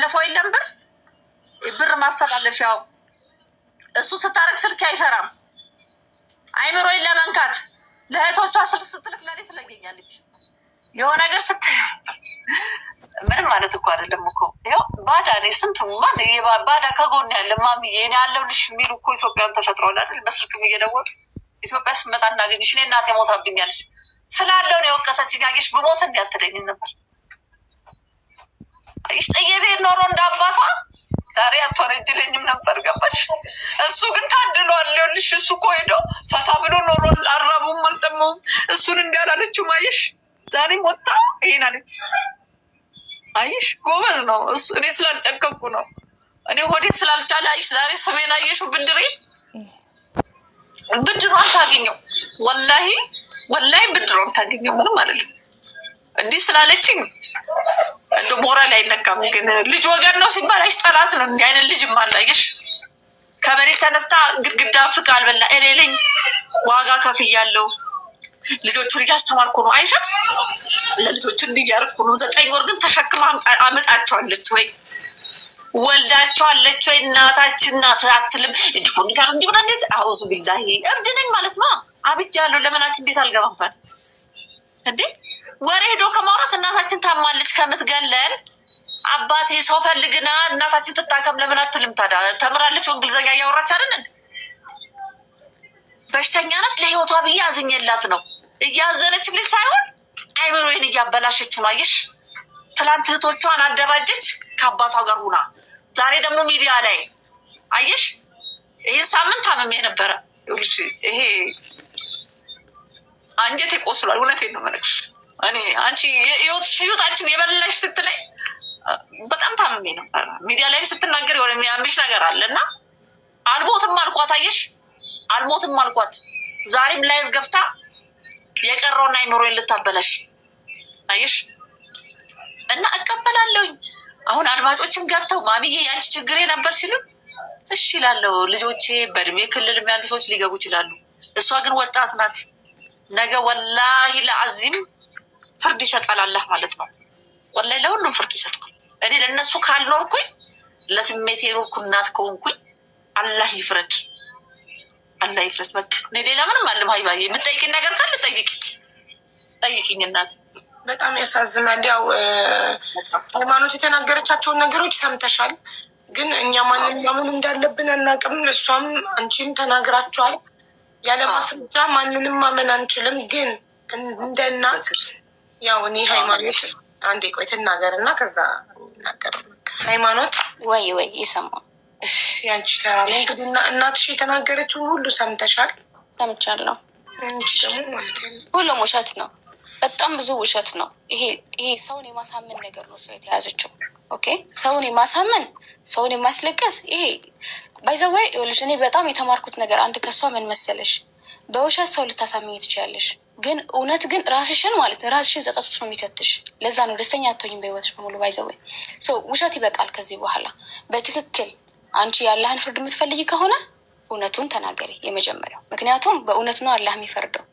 ባለፈው የለም ብር ማስተላለፊያው እሱ ስታረግ ስልክ አይሰራም። አይምሮዬን ለመንካት ለእህቶቿ ስልክ ስትልክ ለኔ ትለገኛለች። የሆነ ነገር ምንም ማለት እኮ አይደለም እኮ ያው ባዳ ላይ ስንት ማን ባዳ ከጎን ያለ ማሚዬ እኔ ያለሁልሽ የሚሉ እኮ ኢትዮጵያን ተፈጥሯል አይደል? በስልክም እየደወሉ ኢትዮጵያ ስመጣ እናገኝሽ እኔ እናቴ ሞታብኛለች ስላለው ነው የወቀሰችኝ። አየሽ ብሞት እንዲያትለኝ ነበር። አይሽ ጠየቤት ኖሮ እንዳባቷ ዛሬ አትወረጅልኝም ነበር። ገባሽ? እሱ ግን ታድሏል። ይኸውልሽ እሱ እኮ ሄዶ ፈታ ብሎ ኖሮ አልራቡም አልሰማሁም እሱን እንዲያላለችው ማየሽ ዛሬም ወጣ ይሄን አለች። አይሽ ጎበዝ ነው እሱ። እኔ ስላልጨከኩ ነው እኔ ሆዴ ስላልቻለ አይሽ ዛሬ ስሜን አየሽው ብድሯን ታገኘው። ወላሂ ብድሯን ታገኘው። ምንም አይደለም እንዲህ ስላለችኝ እንደ ሞራል አይነካም። ግን ልጅ ወገን ነው ሲባል አይሽ ጠላት ነው። እንዲህ አይነት ልጅ ማላየሽ ከመሬት ተነስታ ግድግዳ ፍቃ አልበላ እኔ ዋጋ ከፍያለሁ። ልጆቹን እያስተማርኩ ነው። አይሻት ለልጆቹ እንዲያርኩ ነው። 9 ወር ግን ተሸክማ አመጣቸዋለች ወይ ወልዳቸዋለች ወይ? እናታችን ናት አትልም። እንዲሁን ጋር እንዲሆን እንዴት አውዙ ቢላሂ እብድ ነኝ ማለት ነው። አብጃለሁ። ለምን ሐኪም ቤት አልገባም ታዲያ እንዴ? ወሬ ሄዶ ከማውራት እናታችን ታማለች ከምትገለን አባቴ ሰው ፈልግና እናታችን ትታከም ለምን አትልም ታዲያ? ተምራለች እንግሊዘኛ እያወራች አይደል? በሽተኛ ናት። ለህይወቷ ብዬ አዝኜላት ነው። እያዘነችልኝ ሳይሆን አይምሮዬን እያበላሸችው ነው። አየሽ ትላንት እህቶቿን አደራጀች ከአባቷ ጋር ሁና፣ ዛሬ ደግሞ ሚዲያ ላይ አየሽ። ይህን ሳምንት ታምሜ ነበረ። ይሄ አንጀቴ ቆስሏል። እውነቴን ነው የምልሽ። እኔ አንቺ ህይወታችን የበላሽ ስትለኝ በጣም ታምሜ ነበረ። ሚዲያ ላይም ስትናገር የሆነ የሚያምሽ ነገር አለ እና አልሞትም አልኳት። አየሽ አልሞትም አልኳት። ዛሬም ላይቭ ገብታ የቀረውና አይምሮዬን ልታበላሽ አየሽ። እና እቀበላለሁኝ። አሁን አድማጮችም ገብተው ማሚዬ ያንቺ ችግሬ ነበር ሲሉ እሺ እላለሁ። ልጆቼ በእድሜ ክልል ያሉ ሰዎች ሊገቡ ይችላሉ። እሷ ግን ወጣት ናት። ነገ ወላሂ ለአዚም ፍርድ ይሰጣል አላህ ማለት ነው። ወላሂ ለሁሉም ፍርድ ይሰጣል። እኔ ለእነሱ ካልኖርኩኝ ለስሜቴ ኖርኩ እናት ከሆንኩኝ አላህ ይፍረድ። አላህ ይፍረድ። በቃ እኔ ሌላ ምንም አለም። ሀይባዬ የምጠይቅኝ ነገር ካለ ጠይቅኝ እናት። በጣም ያሳዝናል። ያው ሃይማኖት የተናገረቻቸውን ነገሮች ሰምተሻል። ግን እኛ ማንን ማመን እንዳለብን አናውቅም። እሷም አንቺም ተናግራችኋል። ያለ ማስረጃ ማንንም ማመን አንችልም። ግን እንደ እናት ያው እኔ ሃይማኖት አንዴ ቆይ ትናገር እና ከዛ እናገር። ሃይማኖት ወይ ይሰማ ያንቺ ተራ ነው እንግዲህ። እናትሽ የተናገረችውን ሁሉ ሰምተሻል? ሰምቻለሁ። እንጂ ደግሞ ማለት ሁሉም ውሸት ነው። በጣም ብዙ ውሸት ነው። ይሄ ሰውን የማሳመን ነገር ነው እሷ የተያዘችው። ኦኬ ሰውን የማሳመን ሰውን የማስለቀስ ይሄ ባይዘወይ ይኸውልሽ፣ እኔ በጣም የተማርኩት ነገር አንድ ከሷ ምን መሰለሽ፣ በውሸት ሰው ልታሳምኝ ትችያለሽ፣ ግን እውነት ግን ራስሽን ማለት ነው ራስሽን ጸጸት ነው የሚከትሽ። ለዛ ነው ደስተኛ አትሆኝም በህይወትሽ በሙሉ። ባይዘወይ ውሸት ይበቃል ከዚህ በኋላ። በትክክል አንቺ የአላህን ፍርድ የምትፈልጊ ከሆነ እውነቱን ተናገሪ የመጀመሪያው። ምክንያቱም በእውነት ነው አላህ የሚፈርደው።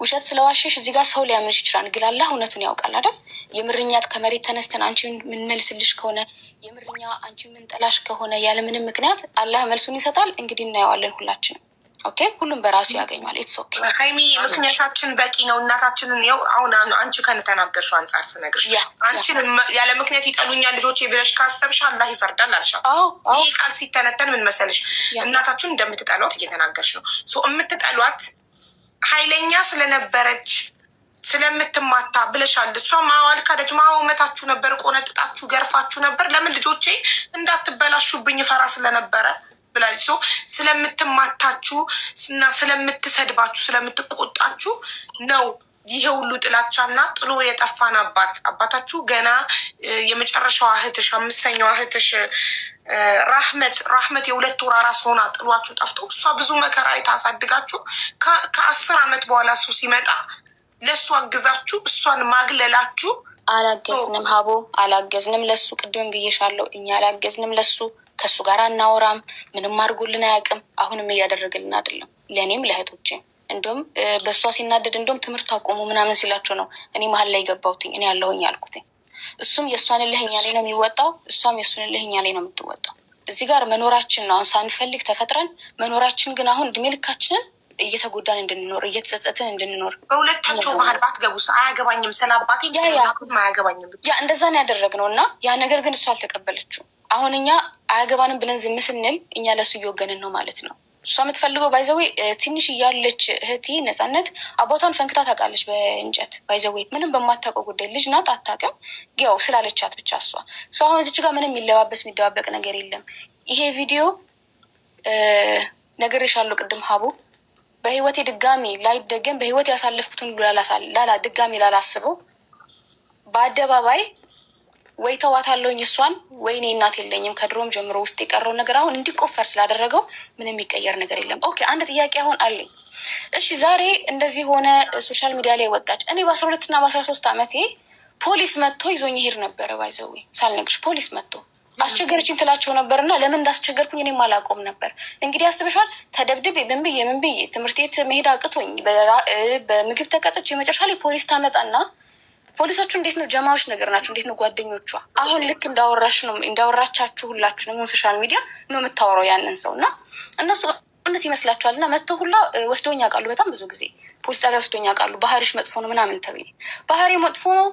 ውሸት ስለዋሸሽ እዚህ ጋር ሰው ሊያምንሽ ይችላል፣ ግን አላህ እውነቱን ያውቃል አይደል? የምርኛት ከመሬት ተነስተን አንቺ የምንመልስልሽ ከሆነ የምርኛ አንቺ የምንጠላሽ ከሆነ ያለ ምንም ምክንያት አላህ መልሱን ይሰጣል። እንግዲህ እናየዋለን ሁላችንም። ኦኬ ሁሉም በራሱ ያገኛል። ኢትስ ኦኬ ሀይሚ፣ ምክንያታችን በቂ ነው። እናታችንን ያው አሁን አንቺ ከተናገርሽው አንጻር ስነግርሽ አንቺን ያለ ምክንያት ይጠሉኛል ልጆቼ ብለሽ ካሰብሽ አላህ ይፈርዳል አልሻ። ይህ ቃል ሲተነተን ምን መሰለሽ፣ እናታችን እንደምትጠሏት እየተናገርሽ ነው። የምትጠሏት ኃይለኛ ስለነበረች ስለምትማታ ብለሻል። እሷ ማዋል ካደች ማውመታችሁ ነበር፣ ቆነጥጣችሁ ገርፋችሁ ነበር። ለምን ልጆቼ እንዳትበላሹብኝ ፈራ ስለነበረ ብላለች። ስለምትማታችሁ እና ስለምትሰድባችሁ ስለምትቆጣችሁ ነው ይሄ ሁሉ ጥላቻና ጥሎ የጠፋን አባታችሁ ገና የመጨረሻዋ እህትሽ 5ኛዋ እህትሽ ራህመት የ2 ወር አራስ ሆና ጥሏችሁ ጠፍቶ እሷ ብዙ መከራ ታሳድጋችሁ ከ10 ዓመት በኋላ እሱ ሲመጣ ለእሱ አግዛችሁ እሷን ማግለላችሁ። አላገዝንም ሀቦ አላገዝንም። ለሱ ቅድም ብዬሻለሁ። እኛ አላገዝንም ለሱ። ከሱ ጋር አናወራም። ምንም አድርጎልን አያውቅም። አሁንም እያደረግልን አይደለም፣ ለእኔም ለእህቶቼም። እንዲሁም በእሷ ሲናደድ እንዲሁም ትምህርት አቆሙ ምናምን ሲላቸው ነው እኔ መሀል ላይ ገባሁትኝ። እኔ ያለሁኝ ያልኩትኝ እሱም የእሷን እልህኛ ላይ ነው የሚወጣው፣ እሷም የእሱን እልህኛ ላይ ነው የምትወጣው። እዚህ ጋር መኖራችን ነው አሁን ሳንፈልግ ተፈጥረን መኖራችን ግን አሁን እድሜ ልካችንን እየተጎዳን እንድንኖር እየተጸጸትን እንድንኖር በሁለታቸው መሀል ባትገቡስ? አያገባኝም ስለ አባቴም አያገባኝም ያ እንደዛ ነው ያደረግነው እና ያ ነገር ግን እሱ አልተቀበለችው። አሁን እኛ አያገባንም ብለን ዝም ስንል እኛ ለሱ እየወገንን ነው ማለት ነው። እሷ የምትፈልገው ባይዘዌ ትንሽ እያለች እህቴ ነፃነት አባቷን ፈንክታ ታውቃለች በእንጨት ባይዘዌ ምንም በማታውቀው ጉዳይ ልጅ ናት አታውቅም። ያው ስላለቻት ብቻ እሷ አሁን እዚች ጋር ምንም የሚደባበቅ ነገር የለም። ይሄ ቪዲዮ ነግሬሻለሁ ቅድም ሀቡ በህይወቴ ድጋሚ ላይደገም በህይወት ያሳለፍኩትን ድጋሚ ላላስበው በአደባባይ ወይ ተዋታለሁኝ እሷን ወይ እኔ እናት የለኝም ከድሮም ጀምሮ ውስጥ የቀረውን ነገር አሁን እንዲቆፈር ስላደረገው ምንም የሚቀየር ነገር የለም። ኦኬ አንድ ጥያቄ አሁን አለኝ። እሺ ዛሬ እንደዚህ ሆነ ሶሻል ሚዲያ ላይ ወጣች። እኔ በ12 እና በ13 ዓመቴ ፖሊስ መጥቶ ይዞኝ ይሄድ ነበረ። ባይዘዌ ሳልነግርሽ ፖሊስ መጥቶ አስቸገረችኝ ትላቸው ነበር እና ለምን እንዳስቸገርኩኝ እኔም አላውቀውም ነበር። እንግዲህ አስበሻል። ተደብድቤ ምን ብዬ ትምህርት ቤት መሄድ አቅቶኝ በምግብ ተቀጥቼ የመጨረሻ ላይ ፖሊስ ታመጣና ፖሊሶቹ እንዴት ነው ጀማዎች ነገር ናቸው። እንዴት ነው ጓደኞቿ አሁን ልክ እንዳወራቻችሁ ሁላችሁንም ሶሻል ሚዲያ ነው የምታወራው ያንን ሰው እና እነሱ እውነት ይመስላችኋል እና መጥተው ሁላ ወስደውኝ ያውቃሉ። በጣም ብዙ ጊዜ ፖሊስ ጣቢያ ወስደውኝ ያውቃሉ። ባህሪሽ መጥፎ ነው ምናምን ተብዬ ባህሪ መጥፎ ነው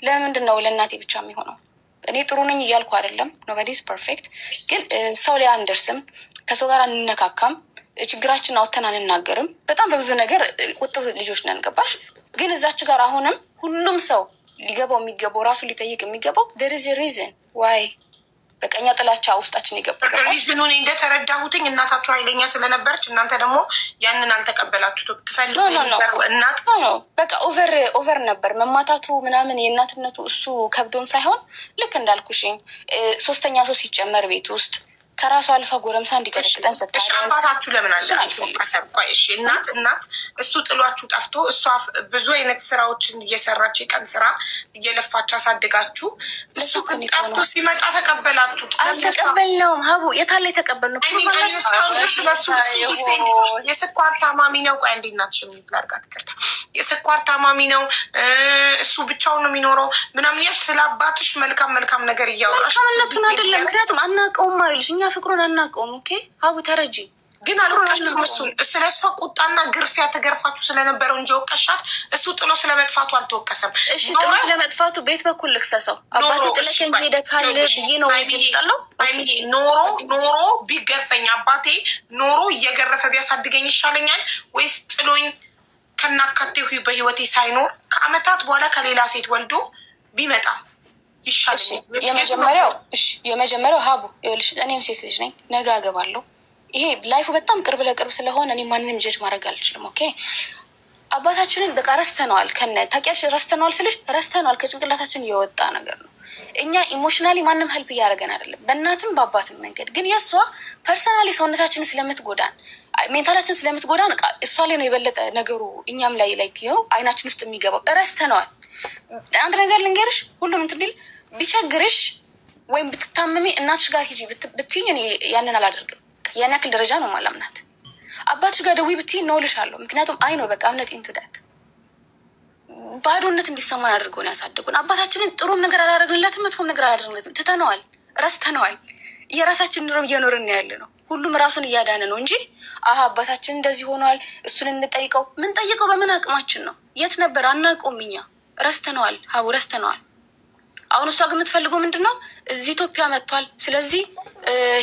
ለምንድን ነው ለእናቴ ብቻ የሚሆነው? እኔ ጥሩ ነኝ እያልኩ አይደለም። ኖቦዲስ ፐርፌክት። ግን ሰው ላይ አንደርስም፣ ከሰው ጋር አንነካካም፣ ችግራችን አውጥተን አንናገርም። በጣም በብዙ ነገር ቁጥብ ልጆች ነን። ገባሽ? ግን እዛች ጋር አሁንም ሁሉም ሰው ሊገባው የሚገባው ራሱ ሊጠይቅ የሚገባው there is a reason why በቀኛ ጥላቻ ውስጣችን ይገባል። ሪዝኑን እንደተረዳሁትኝ እናታችሁ ኃይለኛ ስለነበረች እናንተ ደግሞ ያንን አልተቀበላችሁ ትፈልጉ እናት በቃ ኦቨር ነበር መማታቱ ምናምን የእናትነቱ እሱ ከብዶን ሳይሆን ልክ እንዳልኩሽኝ ሶስተኛ ሰው ሲጨመር ቤት ውስጥ ከራሱ አልፋ ጎረምሳ እንዲቀጠቅጠን ሰጥታ አባታችሁ ለምን እሺ እናት እሱ ጥሏችሁ ጠፍቶ እሷ ብዙ አይነት ስራዎችን እየሰራች የቀን ስራ እየለፋች አሳድጋችሁ እሱ ጠፍቶ ሲመጣ ተቀበላችሁት? አልተቀበልነውም። ሀቡ የታለ የተቀበልነው? የስኳር ታማሚ ነው። ቆይ አንዴ እናትሽ የሚላርጋት ይቅርታ፣ የስኳር ታማሚ ነው እሱ ብቻውን ነው የሚኖረው ምናምን ያልሽ ስለ አባትሽ መልካም ነገር እያወራሽ መልካምነቱን አይደለም። ምክንያቱም አናውቀውም አይልሽ እኛ ፍቅሩን አናውቀውም። ኦኬ ሀቡ ተረጂ ግን አልወቀሽም። እሱን ስለ እሷ ቁጣና ግርፊያ ተገርፋችሁ ስለነበረው እንጂ ወቀሻት። እሱ ጥሎ ስለመጥፋቱ አልተወቀሰም። እሺ ጥሎ ስለመጥፋቱ ቤት በኩል ልክሰሰው አባቴ ጥለከኝ ሄደ ካለ ብዬ ነው ይጣለው። ኖሮ ቢገርፈኝ አባቴ ኖሮ እየገረፈ ቢያሳድገኝ ይሻለኛል ወይስ ጥሎኝ ከናካቴው በህይወቴ ሳይኖር ከአመታት በኋላ ከሌላ ሴት ወልዶ ቢመጣ ይሻለኛል? የመጀመሪያው ሀቡ ይኸውልሽ፣ እኔም ሴት ልጅ ነኝ፣ ነገ አገባለሁ። ይሄ ላይፉ በጣም ቅርብ ለቅርብ ስለሆነ እኔ ማንንም ጀጅ ማድረግ አልችልም። ኦኬ አባታችንን በቃ ረስተነዋል። ታውቂያለሽ፣ ረስተነዋል ስልሽ ረስተነዋል፣ ከጭንቅላታችን የወጣ ነገር ነው። እኛ ኢሞሽናሊ ማንም ሄልፕ እያደረገን አይደለም፣ በእናትም በአባትም መንገድ። ግን የእሷ ፐርሰናሊ ሰውነታችንን ስለምትጎዳን ሜንታላችን ስለምትጎዳን እሷ ላይ ነው የበለጠ ነገሩ እኛም ላይ ይኸው አይናችን ውስጥ የሚገባው። ረስተነዋል። አንድ ነገር ልንገርሽ፣ ሁሉም እንትንል ቢቸግርሽ ወይም ብትታመሚ እናትሽ ጋር ሂጂ ብትይኝ እኔ ያንን አላደርግም። ያን ያክል ደረጃ ነው ማላምናት። አባትሽ ጋር ደዊ ብትይኝ ነው እልሻለሁ። ምክንያቱም አይ ነው በቃ እምነት ኢንቱዳት ባዶነት እንዲሰማን አድርገውን ያሳደጉን። አባታችንን ጥሩም ነገር አላደረግንለትም፣ መጥፎም ነገር አላደረግንለትም። ትተነዋል፣ ረስተነዋል። የራሳችን ኑሮ እየኖርን ያለ ነው። ሁሉም ራሱን እያዳነ ነው እንጂ አባታችን እንደዚህ ሆኗል እሱን እንጠይቀው። ምን ጠይቀው? በምን አቅማችን ነው? የት ነበር? አናውቀውም። እኛ ረስተነዋል፣ ሀቡ ረስተነዋል። አሁን እሷ ግን የምትፈልገው ምንድን ነው? እዚህ ኢትዮጵያ መጥቷል፣ ስለዚህ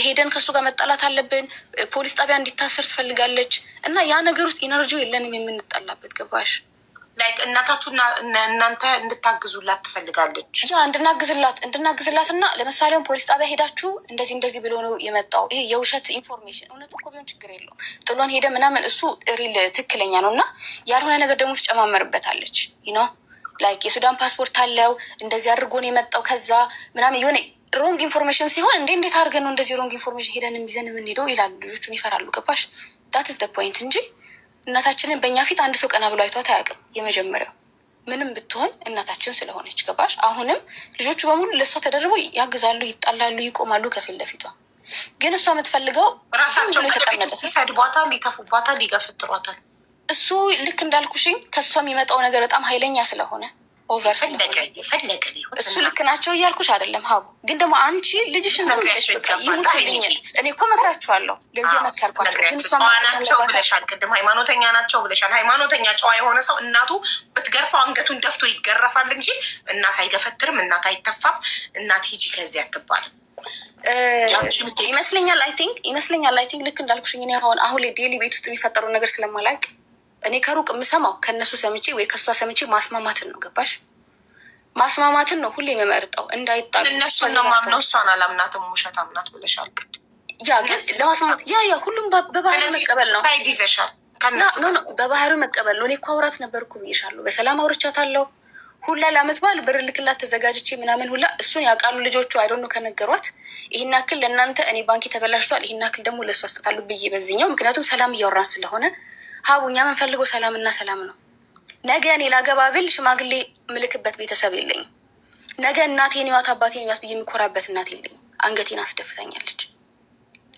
ሄደን ከእሱ ጋር መጣላት አለብን፣ ፖሊስ ጣቢያ እንዲታሰር ትፈልጋለች። እና ያ ነገር ውስጥ ኢነርጂው የለንም የምንጣላበት። ገባሽ? ላይክ እናታችሁና እናንተ እንድታግዙላት ትፈልጋለች። እንድናግዝላት እና ለምሳሌውን ፖሊስ ጣቢያ ሄዳችሁ እንደዚህ ብሎ ነው የመጣው፣ ይሄ የውሸት ኢንፎርሜሽን፣ እውነት እኮ ቢሆን ችግር የለውም ጥሎን ሄደ ምናምን፣ እሱ ሪል ትክክለኛ ነው። እና ያልሆነ ነገር ደግሞ ትጨማመርበታለች ነው ላይክ የሱዳን ፓስፖርት አለው እንደዚህ አድርጎን የመጣው ከዛ ምናምን የሆነ ሮንግ ኢንፎርሜሽን ሲሆን እንዴት አድርገን ነው እንደዚህ ሮንግ ኢንፎርሜሽን ሄደን የሚዘን የምንሄደው ይላሉ ልጆቹን፣ ይፈራሉ። ገባሽ? ዳት ኢዝ ዘ ፖይንት እንጂ እናታችንን በእኛ ፊት አንድ ሰው ቀና ብሎ አይቷት አያውቅም። የመጀመሪያው ምንም ብትሆን እናታችን ስለሆነች። ገባሽ? አሁንም ልጆቹ በሙሉ ለእሷ ተደርበው ያግዛሉ፣ ይጣላሉ፣ ይቆማሉ ከፊት ለፊቷ። ግን እሷ የምትፈልገው ራሳቸው ይሰድቧታል፣ ሊተፉባታል፣ ሊገፈትሯታል። እሱ ልክ እንዳልኩሽኝ ከእሷ የሚመጣው ነገር በጣም ኃይለኛ ስለሆነ ኦቨር የፈለገ እሱ ልክ ናቸው እያልኩሽ አይደለም ሀቡ፣ ግን ደግሞ አንቺ ልጅሽን ይሙትልኝ። እኔ እኮ መክራችኋለሁ፣ ልጅ መከርኳቸው፣ ግን ናቸው ብለሻል። ቅድም ሃይማኖተኛ ናቸው ብለሻል። ሃይማኖተኛ ጨዋ የሆነ ሰው እናቱ ብትገርፈው አንገቱን ደፍቶ ይገረፋል እንጂ እናት አይገፈትርም፣ እናት አይተፋም፣ እናት ሂጂ ከዚህ አትባልም ይመስለኛል። አይ ቲንክ ልክ እንዳልኩሽ አሁን ላይ ዴሊ ቤት ውስጥ የሚፈጠሩ ነገር ስለማላውቅ እኔ ከሩቅ የምሰማው ከእነሱ ሰምቼ ወይ ከእሷ ሰምቼ ማስማማትን ነው። ገባሽ? ማስማማትን ነው ሁሌ የምመርጠው እንዳይጣሉ። እነሱን ነው ማምነው፣ እሷን አላምናትም። ውሸት አምናት ብለሻል ቅድም። ያ ግን ለማስማማት ሁሉም በባህሪው መቀበል ነው። ሳይድ ይዘሻል። በባህሪው መቀበል ነው። እኔ እኮ አውራት ነበርኩ ብዬሻለሁ። በሰላም አውርቻታለሁ። ሁላ ለአመት በዓል ብር ልክላት ተዘጋጅቼ ምናምን ሁላ እሱን ያውቃሉ ልጆቹ። አይዶኑ ከነገሯት ይህን ያክል ለእናንተ እኔ ባንኪ ተበላሽቷል፣ ይህን ያክል ደግሞ ለእሱ አስጠታሉ ብዬ በዚህኛው። ምክንያቱም ሰላም እያወራን ስለሆነ ሀቡ፣ እኛ የምንፈልገው ሰላምና ሰላም ነው። ነገ እኔ ላገባ ብል ሽማግሌ ምልክበት ቤተሰብ የለኝም። ነገ እናቴን ዋት አባቴን ዋት ብዬ የሚኮራበት እናት የለኝም። አንገቴን አስደፍተኛለች።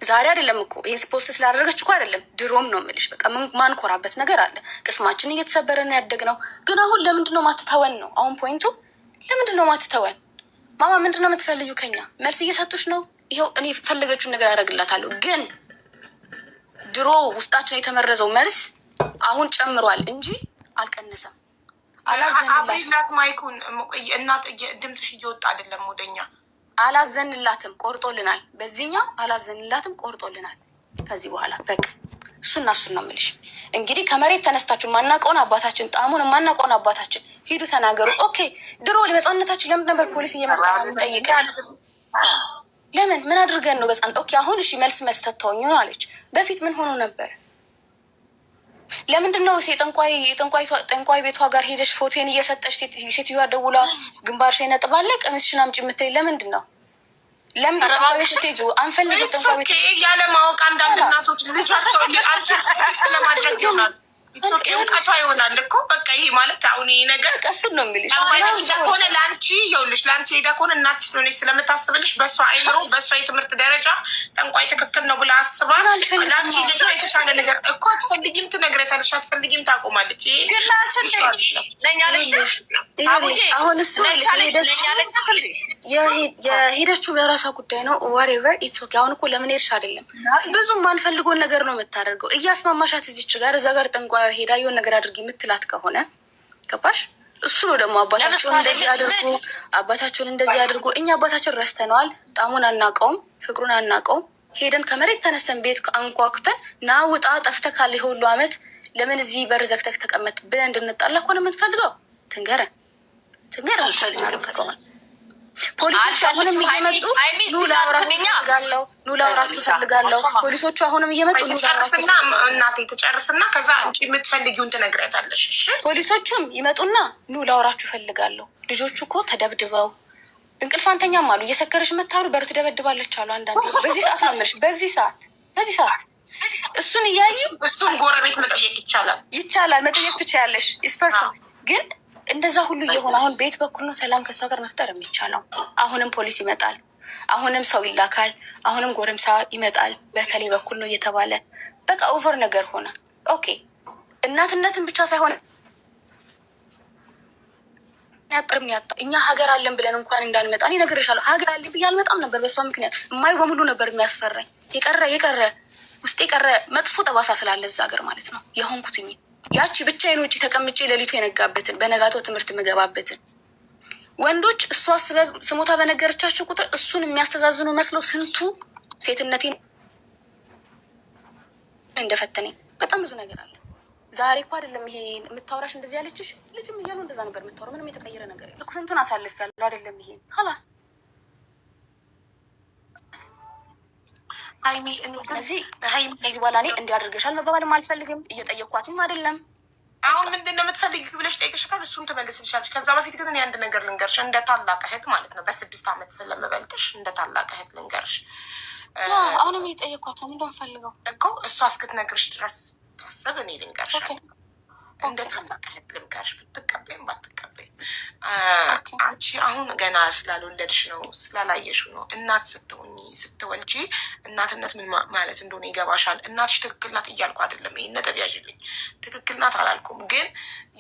ዛሬ አይደለም እኮ ይህን ፖስት ስላደረገች እኮ አይደለም፣ ድሮም ነው የምልሽ። በቃ ማንኮራበት ነገር አለ። ቅስማችን እየተሰበረን ያደግነው ግን አሁን ለምንድነው ማትተወን ነው አሁን ፖይንቱ። ለምንድነው ማትተወን? ማማ ምንድነው የምትፈልዩ ከኛ? መልስ እየሰጡሽ ነው። ይኸው እኔ ፈለገችውን ነገር ያደርግላታለሁ። ግን ድሮ ውስጣችን የተመረዘው መልስ አሁን ጨምሯል እንጂ አልቀነሰም። አላዘንላት ማይኩን እና ድምፅሽ እየወጣ አይደለም ወደኛ። አላዘንላትም፣ ቆርጦልናል። በዚህኛው አላዘንላትም፣ ቆርጦልናል። ከዚህ በኋላ በቃ እሱና እሱን ነው የምልሽ። እንግዲህ ከመሬት ተነስታችሁ ማናውቀውን አባታችን ጣዕሙን ማናውቀውን አባታችን ሂዱ ተናገሩ። ኦኬ ድሮ በህፃንነታችን ለምን ነበር ፖሊስ እየመጣ የሚጠይቀን? ለምን ምን አድርገን ነው በህፃን? ኦኬ አሁን እሺ መልስ መስጠት ተወኝ ነው አለች። በፊት ምን ሆኖ ነበር? ለምንድን ነው ጠንቋይ ቤቷ ጋር ሄደሽ ፎቶን እየሰጠሽ ሴትዮዋ ደውላ ግንባርሽ ነጥብ አለ ቀሚስሽን አምጪ የምትለኝ ለምንድን ነው? ለምንድን ነው ጠንቋይ ቤት ስትሄጂ አንፈልግም? ጠንቋይ ቤት ያለ ማወቅ አንዳንድ እናቶች ልጃቸው አንቺ ለማድረግ ይሆናል እውቀቷ ይሆናል እኮ በቃ ይሄ ማለት አሁን ይሄ ነገር ቀሱን ነው የሚልሽ። ሆነ ለአንቺ ይኸውልሽ ለአንቺ ሄዳ ከሆነ እናት ስለሆነች ስለምታስብልሽ በእሷ አይምሮ በእሷ የትምህርት ደረጃ ጠንቋይ ትክክል ነው ብላ አስባ ለአንቺ ልጇ የተሻለ ነገር እኮ አትፈልጊም ትነግረታለሽ፣ አትፈልጊም ታቆማለች። አሁን እሱ የሄደችው ለራሷ ጉዳይ ነው። ዋሬቨር ኢትስ ኦኬ። አሁን እኮ ለምን ሄድሽ አይደለም ብዙም ማንፈልጎን ነገር ነው የምታደርገው። እያስማማሻት እዚች ጋር እዛ ጋር ጠንቋይ ሄዳ የሆነ ነገር አድርጊ የምትላት ከሆነ ገባሽ? እሱ ነው ደግሞ አባታቸውን እንደዚህ አድርጉ፣ አባታቸውን እንደዚህ አድርጉ። እኛ አባታችን ረስተነዋል። ጣሙን አናውቀውም፣ ፍቅሩን አናውቀውም። ሄደን ከመሬት ተነስተን ቤት አንኳኩተን ና ውጣ ጠፍተህ ካለ ሁሉ አመት ለምን እዚህ በር ዘግተህ ተቀመጥ ብለን እንድንጣላ ከሆነ የምንፈልገው ትንገረን። ፖሊሶቹ አሁንም እየመጡ ኑ ላውራችሁ ፈልጋለሁ። ፖሊሶቹ አሁንም እየመጡ እናቴ ትጨርስና ከዛ አንቺ የምትፈልጊውን ትነግሪያታለሽ። ፖሊሶቹም ይመጡና ኑ ላውራችሁ ፈልጋለሁ። ልጆቹ እኮ ተደብድበው እንቅልፍ አንተኛም አሉ። እየሰከረሽ መታሉ በር ትደበድባለች አሉ። አንዳንዴ በዚህ ሰዓት ነው የምልሽ፣ በዚህ ሰዓት እሱን እያዩ እሱን ጎረቤት መጠየቅ ይቻላል መጠየቅ ትችያለሽ። ኢስ ፐርፌክት ግን እንደዛ ሁሉ እየሆነ አሁን ቤት በኩል ነው ሰላም ከእሷ ጋር መፍጠር የሚቻለው። አሁንም ፖሊስ ይመጣል፣ አሁንም ሰው ይላካል፣ አሁንም ጎረምሳ ይመጣል በከሌ በኩል ነው እየተባለ በቃ ኦቨር ነገር ሆነ። ኦኬ እናትነትን ብቻ ሳይሆን እኛ ሀገር አለን ብለን እንኳን እንዳንመጣ እኔ እነግርሻለሁ። ሀገር አለን ብዬ አልመጣም ነበር በሷ ምክንያት። እማዩ በሙሉ ነበር የሚያስፈራኝ። የቀረ ውስጥ የቀረ መጥፎ ጠባሳ ስላለ እዛ ሀገር ማለት ነው የሆንኩትኝ። ያቺ ብቻዬን ውጭ ተቀምጬ ሌሊቱ የነጋበትን በነጋታው ትምህርት ምገባበትን ወንዶች እሷ ስሞታ በነገረቻቸው ቁጥር እሱን የሚያስተዛዝኑ መስለው ስንቱ ሴትነቴን እንደፈተነኝ በጣም ብዙ ነገር አለ። ዛሬ እኮ አይደለም ይሄ የምታወራሽ እንደዚህ ያለችሽ ልጅም እያሉ እንደዛ ነበር የምታወራው። ምንም የተቀየረ ነገር የለም። ስንቱን አሳልፍ ያለው አይደለም ይሄ ካላ ስለዚህ ከዚህ በኋላ እኔ እንዲያደርገሻል መባባልም አልፈልግም። እየጠየኳትም አይደለም። አሁን ምንድን ነው የምትፈልጊ ብለሽ ጠይቅሻታል፣ እሱም ትመልስልሻለች። ከዛ በፊት ግን እኔ አንድ ነገር ልንገርሽ፣ እንደ ታላቅ እህት ማለት ነው በ6 ዓመት ስለምበልጥሽ እንደ ታላቅ እህት ልንገርሽ። አሁንም እየጠየኳት ነው። ምንድን ፈልገው እኮ እሷ እስክትነግርሽ ድረስ ታስብ። እኔ ልንገርሽ እንደ ታላቅ እህት ልንገርሽ፣ ብትቀበይም ባትቀበይም አንቺ አሁን ገና ስላልወለድሽ ነው ስላላየሽው ነው። እናት ስትሆኚ ስትሆኚ ስትወልጂ እናትነት ምን ማለት እንደሆነ ይገባሻል። እናትሽ ትክክል ናት እያልኩ አይደለም፣ ይሄን ነጥብ ያዥልኝ። ትክክል ናት አላልኩም፣ ግን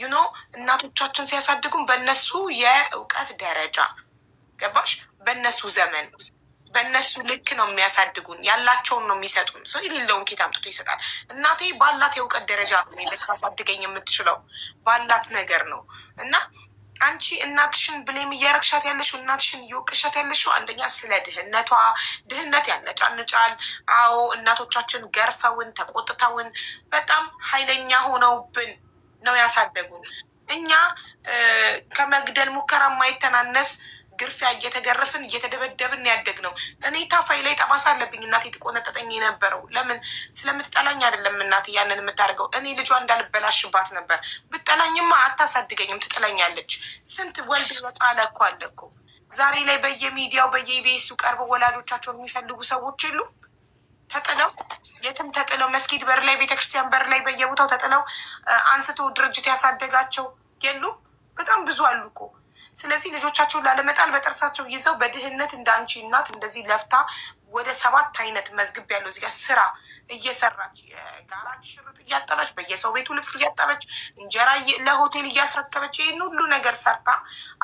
ዩኖ እናቶቻችን ሲያሳድጉም በእነሱ የእውቀት ደረጃ ገባሽ? በእነሱ ዘመን በእነሱ ልክ ነው የሚያሳድጉን። ያላቸውን ነው የሚሰጡን። ሰው የሌለውን ኬት አምጥቶ ይሰጣል? እናቴ ባላት የእውቀት ደረጃ ነው ልታሳድገኝ የምትችለው፣ ባላት ነገር ነው። እና አንቺ እናትሽን ብሌም እያረግሻት ያለሽው፣ እናትሽን እየወቅሻት ያለሽው አንደኛ ስለ ድህነቷ። ድህነት ያነጫንጫል። አዎ እናቶቻችን ገርፈውን ተቆጥተውን በጣም ኃይለኛ ሆነውብን ነው ያሳደጉን። እኛ ከመግደል ሙከራ የማይተናነስ ግርፊያ እየተገረፍን እየተደበደብን ያደግ ነው። እኔ ታፋይ ላይ ጠባሳ አለብኝ። እናቴ ትቆነጠጠኝ የነበረው ለምን? ስለምትጠላኝ አይደለም እናቴ ያንን የምታደርገው። እኔ ልጇ እንዳልበላሽባት ነበር። ብጠላኝማ አታሳድገኝም፣ ትጥለኛለች። ስንት ወልድ በጣለ እኮ አለ እኮ። ዛሬ ላይ በየሚዲያው በየኢቢኤሱ ቀርበው ወላጆቻቸውን የሚፈልጉ ሰዎች የሉ? ተጥለው የትም ተጥለው መስጊድ በር ላይ ቤተክርስቲያን በር ላይ በየቦታው ተጥለው አንስቶ ድርጅት ያሳደጋቸው የሉም? በጣም ብዙ አሉ እኮ። ስለዚህ ልጆቻቸውን ላለመጣል በጥርሳቸው ይዘው በድህነት እንደ አንቺ እናት እንደዚህ ለፍታ ወደ 7 አይነት መዝግብ ያለው እዚጋ ስራ እየሰራች የጋራጅ ሽርጥ እያጠበች በየሰው ቤቱ ልብስ እያጠበች እንጀራ ለሆቴል እያስረከበች ይህን ሁሉ ነገር ሰርታ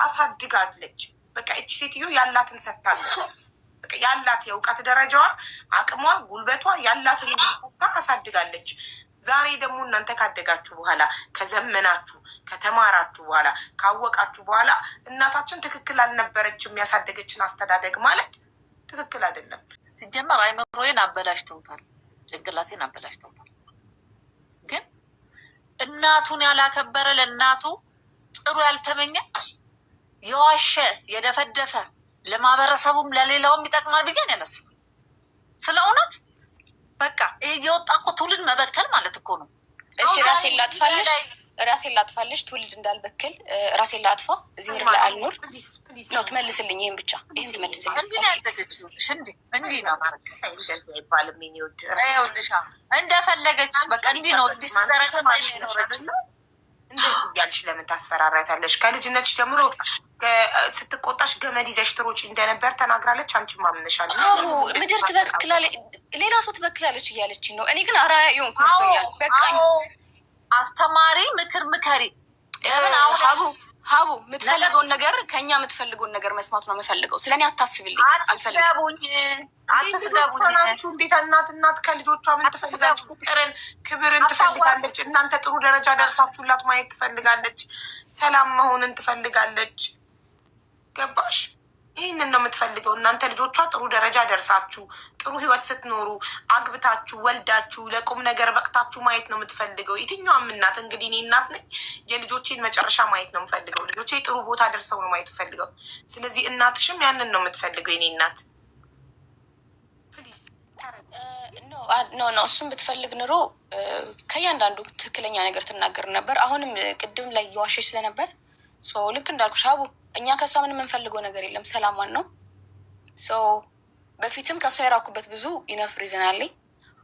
አሳድጋለች። በቃ እቺ ሴትዮ ያላትን ሰጥታለች። ያላት የእውቀት ደረጃዋ፣ አቅሟ፣ ጉልበቷ ያላትን ሰጥታ አሳድጋለች። ዛሬ ደግሞ እናንተ ካደጋችሁ በኋላ ከዘመናችሁ ከተማራችሁ በኋላ ካወቃችሁ በኋላ እናታችን ትክክል አልነበረችም ያሳደገችን አስተዳደግ ማለት ትክክል አይደለም። ሲጀመር አይምሮዬን አበላሽተውታል፣ ጭንቅላቴን አበላሽተውታል። ግን እናቱን ያላከበረ ለእናቱ ጥሩ ያልተመኘ የዋሸ የደፈደፈ ለማህበረሰቡም ለሌላውም ይጠቅማል ብዬ ነው ያነሳው። ስለ እውነት በቃ የወጣ እኮ ትውልድ መበከል ማለት እኮ ነው። እሺ ራሴን ላጥፋልሽ ትውልድ እንዳልበክል ራሴን ላጥፋ። እዚህ ምድር ላይ አልኖር ነው። ትመልስልኝ፣ ይህን ብቻ ይህን ትመልስልኝ። እንዲህ ነው ያደገችው። እንዲህ ነው ማረግ ይባልም ይኸውልሻ፣ እንደፈለገች በቃ እንዲህ ነው እንዲስዘረቅጣ የኖረች። እንደዚህ እያልሽ ለምን ታስፈራራታለሽ? ከልጅነትሽ ጀምሮ ስትቆጣሽ ገመድ ይዘሽ ትሮጪ እንደነበር ተናግራለች። አንቺ ማምነሻል። ምድር ትበክላለች፣ ሌላ ሰው ትበክላለች እያለችኝ ነው። እኔ ግን አራያ የሆንኩ መስሎኛል። በቃኝ። አስተማሪ ምክር ምከሪ። ሀቡ የምትፈልገውን ነገር ከኛ የምትፈልገውን ነገር መስማት ነው የምፈልገው። ስለኔ አታስብልኝ፣ አልፈልግም። አትስደቡኝ። እንዴት እናት ከልጆቿ ምን ትፈልጋለች? ፍቅርን፣ ክብርን ትፈልጋለች። እናንተ ጥሩ ደረጃ ደርሳችሁላት ማየት ትፈልጋለች። ሰላም መሆንን ትፈልጋለች። ገባሽ? ይህንን ነው የምትፈልገው። እናንተ ልጆቿ ጥሩ ደረጃ ደርሳችሁ ጥሩ ህይወት ስትኖሩ አግብታችሁ ወልዳችሁ ለቁም ነገር በቅታችሁ ማየት ነው የምትፈልገው። የትኛውም እናት እንግዲህ እኔ እናት ነኝ። የልጆቼን መጨረሻ ማየት ነው የምፈልገው። ልጆቼ ጥሩ ቦታ ደርሰው ነው ማየት ፈልገው። ስለዚህ እናትሽም ያንን ነው የምትፈልገው። የኔ እናት ኖ እሱም ብትፈልግ ኑሮ ከእያንዳንዱ ትክክለኛ ነገር ትናገር ነበር። አሁንም ቅድም ላይ እየዋሸች ስለነበር ልክ እንዳልኩሽ ሀቡ እኛ ከሷ ምን የምንፈልገው ነገር የለም፣ ሰላሟን ነው። በፊትም ከሷ የራኩበት ብዙ ኢነፍ ሪዝን አለኝ።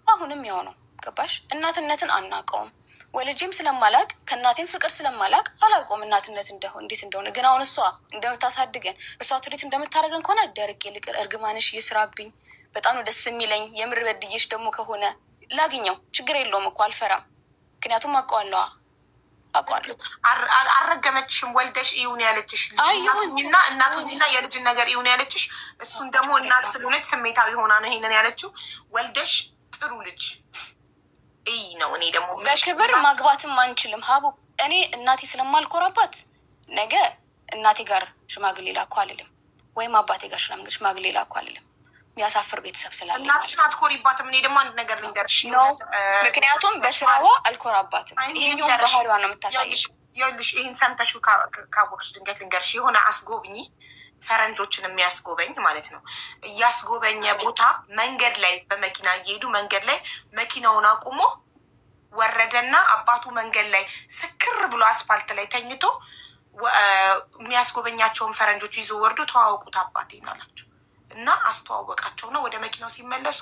አሁንም ያው ነው። ገባሽ? እናትነትን አናውቀውም። ወልጄም ስለማላቅ ከእናቴም ፍቅር ስለማላቅ አላውቀውም እናትነት እንዴት እንደሆነ። ግን አሁን እሷ እንደምታሳድገን እሷ ትሪት እንደምታደርገን ከሆነ ደርቄ ልቅር፣ እርግማንሽ እየስራብኝ በጣም ነው ደስ የሚለኝ። የምር በድዬሽ ደግሞ ከሆነ ላግኘው፣ ችግር የለውም እኮ አልፈራም። ምክንያቱም አውቀዋለሁ። አልረገመችሽም። ወልደሽ ይሁን ያለችሽ እና እናቱኝና የልጅን ነገር ይሁን ያለችሽ። እሱን ደግሞ እናት ስለሆነች ስሜታዊ ሆና ነው ይሄንን ያለችው። ወልደሽ ጥሩ ልጅ ነው። እኔ ደግሞ በክብር ማግባትም አንችልም ሀቡ። እኔ እናቴ ስለማልኮራባት ነገ እናቴ ጋር ሽማግሌ ላኩ አልልም፣ ወይም አባቴ ጋር ሽማግሌ ላኩ አልልም። የሚያሳፍር ቤተሰብ ስላለ እናትሽን አትኮሪባትም። እኔ ደግሞ አንድ ነገር ልንገርሽ ነው፣ ምክንያቱም በስራዋ አልኮራባትም። ይሄኛውን ባህሪዋ ነው የምታሳይሽ። ይኸውልሽ ይህን ሰምተሽው ካወቅሽ ድንገት ልንገርሽ። የሆነ አስጎብኚ ፈረንጆችን የሚያስጎበኝ ማለት ነው እያስጎበኘ ቦታ መንገድ ላይ በመኪና እየሄዱ መንገድ ላይ መኪናውን አቁሞ ወረደና አባቱ መንገድ ላይ ስክር ብሎ አስፋልት ላይ ተኝቶ የሚያስጎበኛቸውን ፈረንጆች ይዞ ወርዶ ተዋወቁት አባቴን አላቸው። እና አስተዋወቃቸው ነው። ወደ መኪናው ሲመለሱ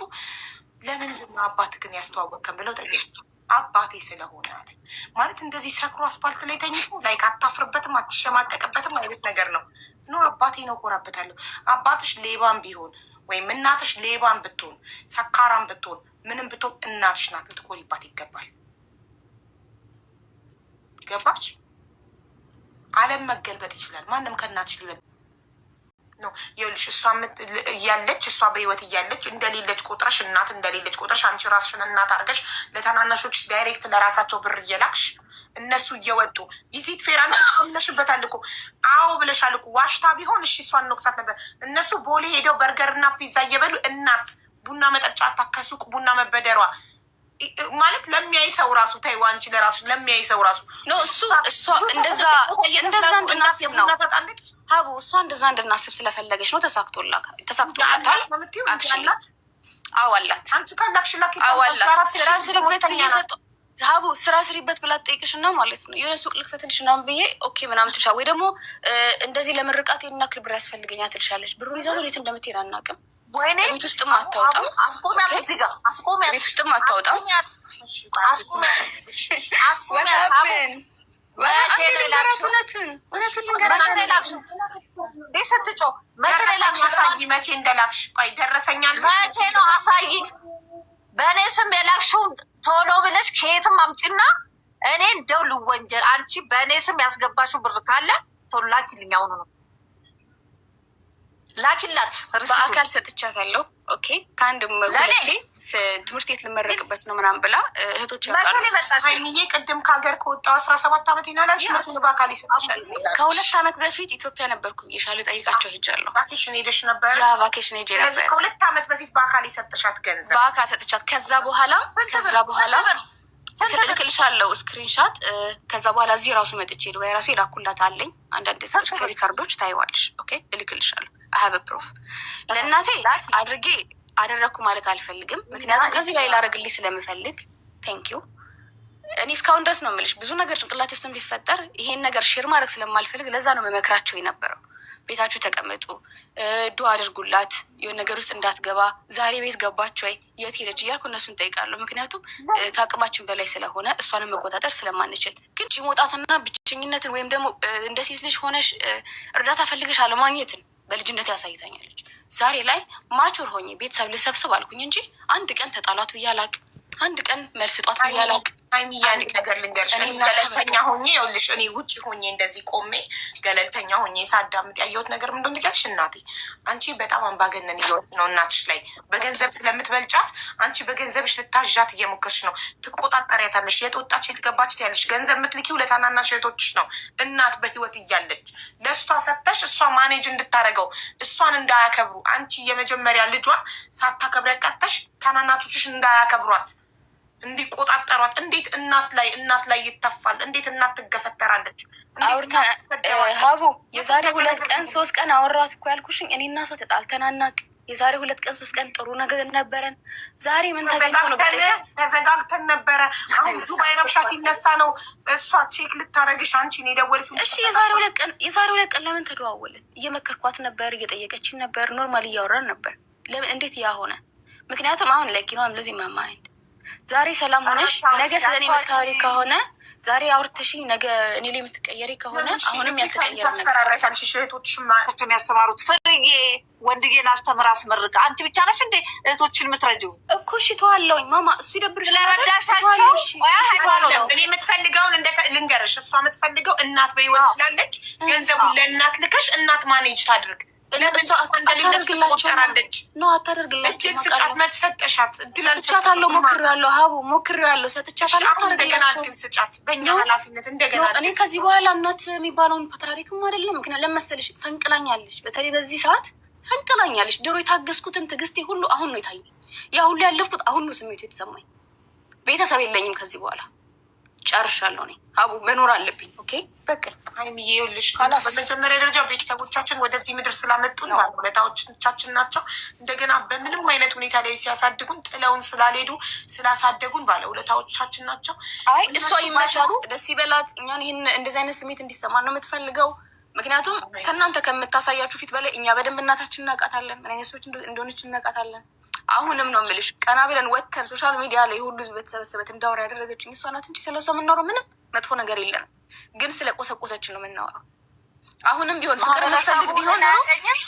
ለምንድን ነው አባትህን ያስተዋወቅከን ብለው ጠየቁ። አባቴ ስለሆነ አለ። ማለት እንደዚህ ሰክሮ አስፋልት ላይ ተኝቶ ላይክ አታፍርበትም፣ አትሸማቀቅበትም አይነት ነገር ነው። ኖ አባቴ ነው፣ እኮራበታለሁ። አባትሽ ሌባም ቢሆን ወይም እናትሽ ሌባን ብትሆን ሰካራን ብትሆን ምንም ብትሆን እናትሽ ናት፣ ልትኮሪባት ይገባል። ገባች? ዓለም መገልበጥ ይችላል። ማንም ከእናትሽ ሊበልጥ ነው። ይኸውልሽ እሷ እያለች እሷ በህይወት እያለች እንደሌለች ቁጥረሽ እናት እንደሌለች ቁጥረሽ አንቺ ራስሽን እናት አድርገሽ ለታናናሾች ዳይሬክት ለራሳቸው ብር እየላክሽ እነሱ እየወጡ ይዚት ፌር አንቺ ብለሽበታል እኮ። አዎ ብለሻል እኮ። ዋሽታ ቢሆን እሺ እሷን ነቅሳት ነበር። እነሱ ቦሌ ሄደው በርገርና ፒዛ እየበሉ እናት ቡና መጠጫ ከሱቅ ቡና መበደሯ ማለት ለሚያይ ሰው ራሱ ተይው። አንቺ ለራሱ ለሚያይ ሰው ራሱ እሷ እንደዛ እንድናስብ ነው ሀቡ። እሷ እንደዛ እንድናስብ ስለፈለገች ነው። ተሳክቶላታል። አዎ አላት። አንቺ ካላክሽላክ አዎ አላት። ስራ ስሪበት እየሰጡ ሀቡ ስራ ስሪበት ብላ ትጠይቅሽ እና ማለት ነው የሆነ ሱቅ ልክፈትልሽ ምናምን ብዬ ኦኬ ምናምን ትልሻ፣ ወይ ደግሞ እንደዚህ ለምርቃት የናክል ብር ያስፈልገኛል ትልሻለች። ብሩን ይዛ ወዴት እንደምትሄድ አናውቅም። ቤት ውስጥም አታወጣም። አስቆሚያት፣ እዚህ ጋር አስቆሚያት። ቤት ውስጥም አታወጣም። መቼ እንደላክሽ ቆይ ደረሰኛል። መቼ ነው አሳይ። በእኔ ስም የላክሽውን ቶሎ ብለሽ ከየትም አምጪና እኔ እንደው ልወንጀል። አንቺ በእኔ ስም ያስገባሽው ብር ካለ ቶሎ ላኪልኝ። አሁኑ ነው ላኪላት። በአካል ሰጥቻታለሁ። ኦኬ ከአንድም ሁለቴ ትምህርት ቤት ልመረቅበት ነው ምናምን ብላ እህቶች ሀይሚዬ ቅድም ከሀገር ከወጣሁ 17 ዓመት ይሆናል። በአካል ይሰጥሻል። ከ2 ዓመት በፊት ኢትዮጵያ ነበርኩ ብዬሻለሁ። ጠይቃቸው ሄጃለሁ። ቫኬሽን ሄደሽ ነበር? ያ ቫኬሽን ሄጄ ነበር። ከ2 ዓመት በፊት በአካል የሰጥሻት ገንዘብ በአካል ሰጥቻት። ከዛ በኋላ ስልክልሻለሁ ስክሪንሻት። ከዛ በኋላ እዚህ ራሱ መጥቼ ዱባይ ራሱ የላኩላት አለኝ። አንዳንድ ሪካርዶች ታይዋለሽ። ኦኬ እልክልሻለሁ። አሀበ ፕሮፍ ለእናቴ አድርጌ አደረግኩ ማለት አልፈልግም። ምክንያቱም ከዚህ በላይ ላደርግልኝ ስለምፈልግ ቴንኪዩ። እኔ እስካሁን ድረስ ነው የምልሽ ብዙ ነገር ጭንቅላት ውስጥ ቢፈጠር ይሄን ነገር ሼር ማድረግ ስለማልፈልግ ለዛ ነው መመክራቸው የነበረው። ቤታችሁ ተቀመጡ፣ ዱአ አድርጉላት፣ የሆነ ነገር ውስጥ እንዳትገባ። ዛሬ ቤት ገባች ወይ የት ሄደች እያልኩ እነሱን ጠይቃለሁ። ምክንያቱም ከአቅማችን በላይ ስለሆነ እሷንም መቆጣጠር ስለማንችል። ግን መውጣትና ብቸኝነትን ወይም ደግሞ እንደ ሴት ልጅ ሆነሽ እርዳታ ፈልገሽ አለማግኘትን በልጅነት ያሳይታኛለች። ዛሬ ላይ ማቹር ሆኜ ቤተሰብ ልሰብስብ አልኩኝ እንጂ አንድ ቀን ተጣላት ብዬ አላቅም። አንድ ቀን መልስ ጧት ብዬ አላቅም። ሀይሚዬ አንድ ነገር ልንገርሽ። ገለልተኛ ሆኜ ይኸውልሽ እኔ ውጭ ሆኜ እንደዚህ ቆሜ ገለልተኛ ሆኜ ሳዳምጥ ያየሁት ነገር ምንድን ነው ልንገርሽ? እናቴ አንቺ በጣም አምባገነን እየሆንሽ ነው። እናትሽ ላይ በገንዘብ ስለምትበልጫት አንቺ በገንዘብሽ ልታዣት እየሞከርሽ ነው። ትቆጣጠሪያታለሽ። የት ወጣች የት ገባች ትያለሽ። ገንዘብ የምትልኪው ለታናናሽ እህቶችሽ ነው። እናት በህይወት እያለች ለእሷ ሰጥተሽ እሷ ማኔጅ እንድታደርገው እሷን እንዳያከብሩ አንቺ የመጀመሪያ ልጇ ሳታከብሪ ያቃተሽ ታናናቶችሽ እንዳያከብሯት እንዲቆጣጠሯት። እንዴት እናት ላይ ይተፋል? እንዴት እናት ትገፈተራለች? ሀቡ የዛሬ 2 ቀን 3 ቀን አወራት እኮ ያልኩሽኝ። እኔ እና እሷ ተጣልተናናቅ። የዛሬ 2 ቀን 3 ቀን ጥሩ ነገር ነበረን። ዛሬ ምን ተዘጋግተን ነበረ። አሁን ዱባይ ረብሻ ሲነሳ ነው እሷ ቼክ ልታረግሽ አንቺን የደወለችው። እሺ የዛሬ 2 ቀን ለምን ተደዋወልን? እየመከርኳት ነበር፣ እየጠየቀችን ነበር፣ ኖርማል እያወራን ነበር። ለምን እንዴት ያ ሆነ? ምክንያቱም አሁን ለኪኖም ለዚህ ማማይንድ ዛሬ ሰላም ሆነሽ ነገ ስለኔ የምታወሪ ከሆነ ዛሬ አውርተሽኝ ነገ እኔ ላይ የምትቀየሪ ከሆነ አሁንም ያልተቀየረ ነገር ያስተማሩት ፍርዬ ወንድዬን አስተምር አስመርቅ። አንቺ ብቻ ነሽ እንዴ እህቶችን የምትረጂው? እኮ እሺ ተዋለውኝ ማማ እሱ ይደብርሽ ለረዳሻቸው። እኔ የምትፈልገውን ልንገርሽ፣ እሷ የምትፈልገው እናት በህይወት ስላለች ገንዘቡን ለእናት ልከሽ እናት ማኔጅ ታድርግ። አታደርግላቸውቆጠራለች ነው አታደርግላቸው። ስጫት መች ሰጠሻት? ሰጥቻታለሁ፣ ሞክሬያለሁ። ሀቡ ሞክሬያለሁ፣ ሰጥቻታለሁ። እንደገና እድል ስጫት በእኛ ኃላፊነት እንደገና። እኔ ከዚህ በኋላ እናት የሚባለውን ታሪክም አይደለም። ምክንያት ለመሰለሽ ፈንቅላኛለች። በተለይ በዚህ ሰዓት ፈንቅላኛለች። ድሮ የታገስኩትን ትዕግስቴ ሁሉ አሁን ነው የታየኝ። ያ ሁሉ ያለፍኩት አሁን ነው ስሜቱ የተሰማኝ። ቤተሰብ የለኝም ከዚህ በኋላ ጨርሻለሁ። እኔ ሀቡ መኖር አለብኝ። ኦኬ በቃ ሀይሚዬ ይኸውልሽ፣ በመጀመሪያ ደረጃ ቤተሰቦቻችን ወደዚህ ምድር ስላመጡን ባለውለታዎቻችን ናቸው። እንደገና በምንም አይነት ሁኔታ ላይ ሲያሳድጉን ጥለውን ስላልሄዱ ስላሳደጉን ባለውለታዎቻችን ናቸው። አይ እሷ ይመቻት፣ ደስ ይበላት። እኛን ይህን እንደዚህ አይነት ስሜት እንዲሰማ ነው የምትፈልገው። ምክንያቱም ከእናንተ ከምታሳያችሁ ፊት በላይ እኛ በደንብ እናታችን እናውቃታለን፣ ምን አይነት ሰዎች እንደሆነች እናውቃታለን። አሁንም ነው የምልሽ ቀና ብለን ወጥተን ሶሻል ሚዲያ ላይ ሁሉ በተሰበሰበት እንዳወራ ያደረገችኝ እሷ ናት እንጂ ስለሷ የምናወራው ምንም መጥፎ ነገር የለንም። ግን ስለ ቆሰቆሰችን ነው የምናወራው። አሁንም ቢሆን ፍቅር የምትፈልግ ቢሆን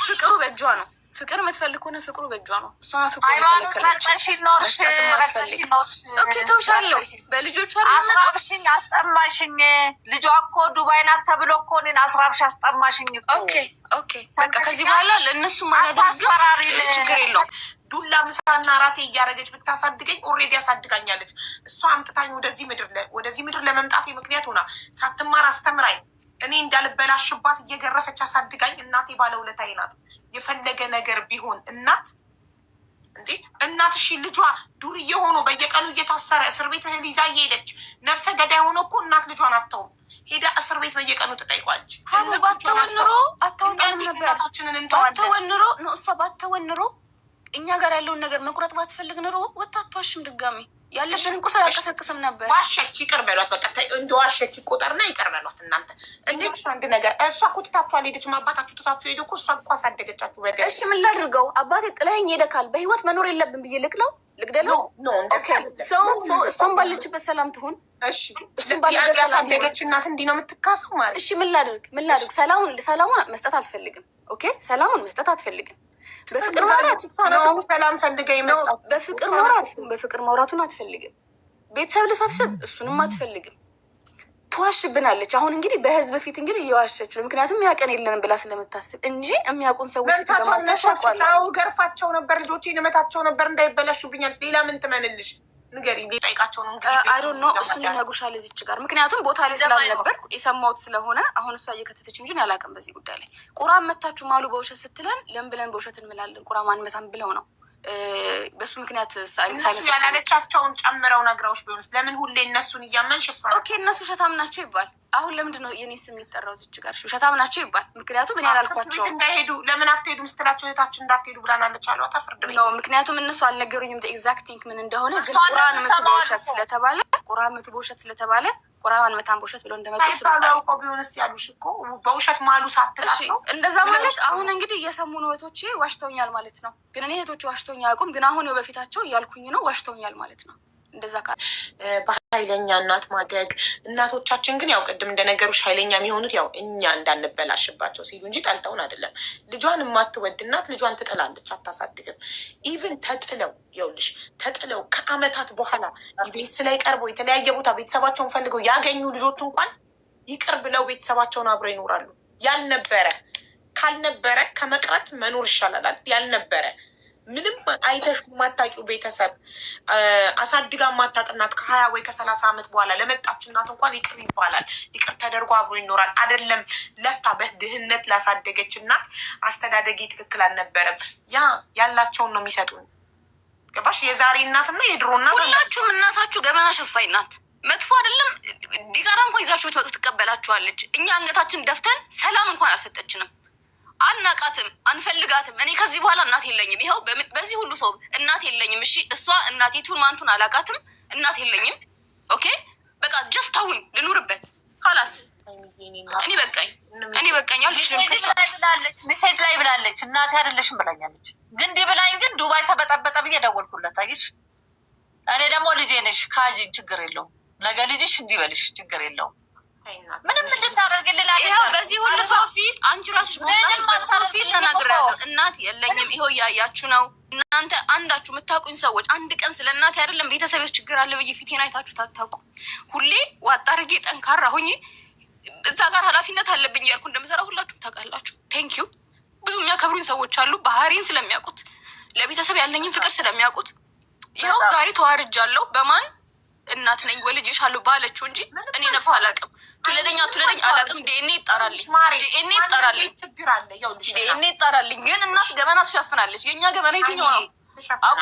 ፍቅሩ በእጇ ነው። ፍቅር የምትፈልግ ከሆነ ፍቅሩ በእጇ ነው። እሷ ፍቅሩ ሃይማኖት ረቀሽ ኖርሽ ኦኬ ተውሻለሁ። በልጆቹ አስራብሽኝ አስጠማሽኝ። ልጇ እኮ ዱባይ ናት ተብሎ እኮ እኔን አስራብሽ አስጠማሽኝ። ኦኬ በቃ ከዚህ በኋላ ለእነሱ ማላደርገው ችግር የለውም። ዱላ ምሳና ራቴ እያደረገች ብታሳድገኝ ኦልሬዲ ያሳድጋኛለች። እሷ አምጥታኝ ወደዚህ ምድር ለመምጣቴ ምክንያት ሆና ሳትማር አስተምራኝ እኔ እንዳልበላሽባት እየገረፈች አሳድጋኝ እናቴ ባለውለታዬ ናት። የፈለገ ነገር ቢሆን እናት እሺ ልጇ ዱርዬ ሆኖ በየቀኑ እየታሰረ እስር ቤት እህል ይዛ እየሄደች ነፍሰ ገዳይ ሆኖ እኮ እናት ልጇን አታውም። ሄዳ እስር ቤት በየቀኑ ትጠይቋለች። ባተወን ኑሮ አታውጣንም ነበር። ባተወን ኑሮ እሷ ባተወን ኑሮ እኛ ጋር ያለውን ነገር መቁረጥ ባትፈልግ ኑሮ ወታቷሽም ድጋሚ ያለብን እንቁ አያቀሰቅስም ነበር። ዋሸች ይቅር በሏት። በቃ እንደ ዋሸች ቆጠርና ይቅር በሏት። እናንተ እንዴት አንድ ነገር እሷ እኮ ትታችሁ አልሄደችም። አባታችሁ ትታችሁ ሄደ እኮ እሷ እኮ አሳደገቻችሁ። በደ እሺ ምን ላድርገው? አባቴ ጥለኸኝ ሄደካል። በህይወት መኖር የለብን ብዬ ልግደለው? እሷም ባለችበት ሰላም ትሆን። እሺ ያሳደገች እናት እንዲህ ነው የምትካሰው ማለት። እሺ ምን ላድርግ? ሰላሙን መስጠት አትፈልግም። ኦኬ ሰላሙን መስጠት አትፈልግም። በፍቅር ማውራት ሰላም ፈልገ ይመጣ። በፍቅር ማውራቱን አትፈልግም። ቤተሰብ ልሰብስብ እሱንም አትፈልግም። ትዋሽብናለች። አሁን እንግዲህ በህዝብ ፊት እንግዲህ እየዋሸች ነው። ምክንያቱም ያቀን የለንም ብላ ስለምታስብ እንጂ የሚያውቁን ሰዎች ገርፋቸው ነበር፣ ልጆቼን እመታቸው ነበር እንዳይበላሹብኛል። ሌላ ምን ትመንልሽ? ንገሪ ጠይቃቸው ነው እንግዲህ አይ ዶንት ኖ እሱን ይነጉሻል እዚች ጋር ምክንያቱም ቦታ ላይ ስላልነበር የሰማሁት ስለሆነ አሁን እሷ እየከተተች እንጂ አላውቅም። በዚህ ጉዳይ ላይ ቁራን መታችሁ ማሉ በውሸት ስትለን ለምን ብለን በውሸት እንምላለን? ቁራ ማን መታም ብለው ነው በሱ ምክንያት እነሱ ያላለቻቸውን ጨምረው ነግረውሽ ቢሆንስ ለምን ሁሌ እነሱን እያመንሽ እሷ ኦኬ እነሱ ውሸታም ናቸው ይባል። አሁን ለምንድን ነው የኔ ስም የሚጠራው እዚች ጋር? ውሸታም ናቸው ይባል። ምክንያቱም እኔ ያላልኳቸው እንዳይሄዱ ለምን አትሄዱም ስትላቸው እህታችን እንዳትሄዱ ብላናለች አሉ። ፍርድ ቤት ነው ምክንያቱም እነሱ አልነገሩኝም ኤግዛክት ቲንክ ምን እንደሆነ። ግን ቁራን ምት በውሸት ስለተባለ ቁራን መታን በውሸት ብለው እንደመጡ ታውቀው ቢሆንስ ያሉሽ እኮ በውሸት ማሉ ሳትላቸው እንደዛ ማለት አሁን እንግዲህ እየሰሙ ነው እህቶቼ ዋሽተውኛል ማለት ነው። ግን እኔ እህቶቼ ዋሽተውኛ አያውቁም። ግን አሁን በፊታቸው እያልኩኝ ነው ዋሽተውኛል ማለት ነው። እንደዛ በኃይለኛ እናት ማደግ እናቶቻችን ግን ያው ቅድም እንደነገሩሽ ኃይለኛ የሚሆኑት ያው እኛ እንዳንበላሽባቸው ሲሉ እንጂ ጠልተውን አይደለም። ልጇን የማትወድ እናት ልጇን ትጥላለች፣ አታሳድግም። ኢቭን ተጥለው ከአመታት በኋላ ቤት ላይ ቀርበው የተለያየ ቦታ ቤተሰባቸውን ፈልገው ያገኙ ልጆች እንኳን ይቅር ብለው ቤተሰባቸውን አብረው ይኖራሉ። ካልነበረ ከመቅረት መኖር ይሻላል። ያልነበረ ምንም አይተሽ የማታውቂው ቤተሰብ አሳድጋ የማታውቅ እናት ከ20 ወይ ከ30 ዓመት በኋላ ለመጣች እናት እንኳን ይቅር ይባላል። ይቅር ተደርጎ አብሮ ይኖራል። አይደለም ለፍታ በድህነት ላሳደገች እናት አስተዳደጌ ትክክል አልነበረም። ያላቸውን ነው የሚሰጡን። ገባሽ? የዛሬ እናትና የድሮ እናት ሁላችሁም እናታችሁ ገመና ሸፋኝ ናት። መጥፎ አይደለም። ዲጋራ እንኳን ይዛችሁ ብትመጡ ትቀበላችኋለች። እኛ አንገታችን ደፍተን ሰላም እንኳን አልሰጠችንም። አናቃትም፣ አንፈልጋትም። እኔ ከዚህ በኋላ እናት የለኝም። ይኸው በዚህ ሁሉ ሰው እናት የለኝም። እሺ እሷ እናቴቱን ማንቱን አላቃትም። እናት የለኝም። ኦኬ በቃ ጀስት ተውኝ ልኑርበት። ካላስ እኔ በቃኛል። ሜሴጅ ላይ ብላለች እናቴ አይደለሽም ብላኛለች። ግን እንዲህ ብላኝ ግን ዱባይ ተበጠበጠ ብዬ ደወልኩለት። አየሽ እኔ ደግሞ ልጄ ነሽ ካጂን ችግር የለውም። ነገ ልጅሽ እንዲበልሽ ችግር የለውም። ምንም እንድታደርግልላ ይኸው በዚህ ሁሉ ሰው ፊት አንቺ ራስሽ በወጣሽበት ሰው ፊት ተናግሬያለሁ። እናት የለኝም። ይኸው እያያችሁ ነው እናንተ አንዳችሁ የምታውቁኝ ሰዎች። አንድ ቀን ስለ እናቴ አይደለም ቤተሰቤስ ችግር አለ ብዬ ፊቴን አይታችሁ ታታውቁ። ሁሌ ዋጣ አድርጌ ጠንካራ ሆኜ እዛ ጋር ኃላፊነት አለብኝ እያልኩ እንደምሰራ ሁላችሁም ታውቃላችሁ። ቴንኪዩ። ብዙ የሚያከብሩኝ ሰዎች አሉ ባህሪን ስለሚያውቁት ለቤተሰብ ያለኝን ፍቅር ስለሚያውቁት። ይኸው ዛሬ ተዋርጃለሁ። በማን እናት ነኝ ወልጄሻለሁ ባለችው እንጂ እኔ ነፍስ አላውቅም። ትውለደኛ አላውቅም። ዲኤንኤ ይጣራልኝ። ግን እናት ገበና ትሸፍናለች። የእኛ ገበና የትኛው ነው?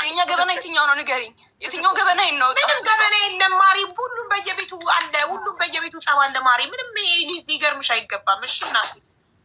የእኛ ገበና የትኛው ነው? ንገሪኝ። የትኛው ገበና ነው? ምንም ገበና የለም ማሪ። ሁሉም በየቤቱ አለ። ሁሉም በየቤቱ ጸብ አለ ማሪ። ምንም ሊገርምሽ አይገባም። እሺ እናት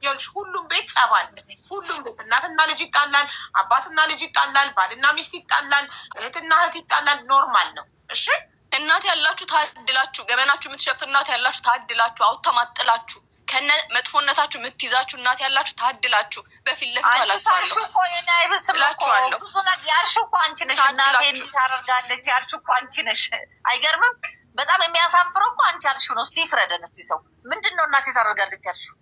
ይኸውልሽ ሁሉም ቤት ጸብ አለ። ሁሉም ቤት እናትና ልጅ ይጣላል፣ አባትና ልጅ ይጣላል፣ ባልና ሚስት ይጣላል፣ እህትና እህት ይጣላል። ኖርማል ነው። እሺ እናት ያላችሁ ታድላችሁ። ገበናችሁ የምትሸፍን እናት ያላችሁ ታድላችሁ። አውተማጥላችሁ ከነ መጥፎነታችሁ የምትይዛችሁ እናት ያላችሁ ታድላችሁ። በፊት ለፊት አላችኋለሁ እኮ የኔ አይብስላችኋለሁ። ብዙ ነገር ያልሽው እኮ አንቺ ነሽ። እናቴ ታደርጋለች ያልሽው እኮ አንቺ ነሽ። አይገርምም? በጣም የሚያሳፍረው እኮ አንቺ ያልሽው ነው። እስቲ ፍረደን። እስቲ ሰው ምንድን ነው እናቴ ታደርጋለች ያልሽው?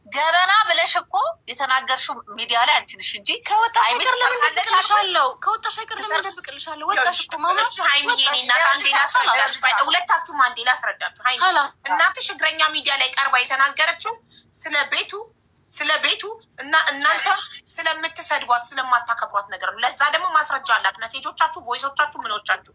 ገበና ብለሽ እኮ የተናገርሽው ሚዲያ ላይ አንቺ ነሽ እንጂ ከወጣሽ አይቀር ለምን ደብቅልሻለሁ? ከወጣሽ አይቀር ለምን ደብቅልሻለሁ? ወጣሽ እኮ ማማ። ሀይሚዬ እናት አንዴ ላስረዳችሁ፣ ሁለታችሁም አንዴ ላስረዳችሁ። ሀይሚ እናትሽ እግረኛ ሚዲያ ላይ ቀርባ የተናገረችው ስለ ቤቱ እና እናንተ ስለምትሰድቧት ስለማታከብሯት ነገር ነው። ለዛ ደግሞ ማስረጃ አላት። መሴጆቻችሁ፣ ቮይሶቻችሁ፣ ምኖቻችሁ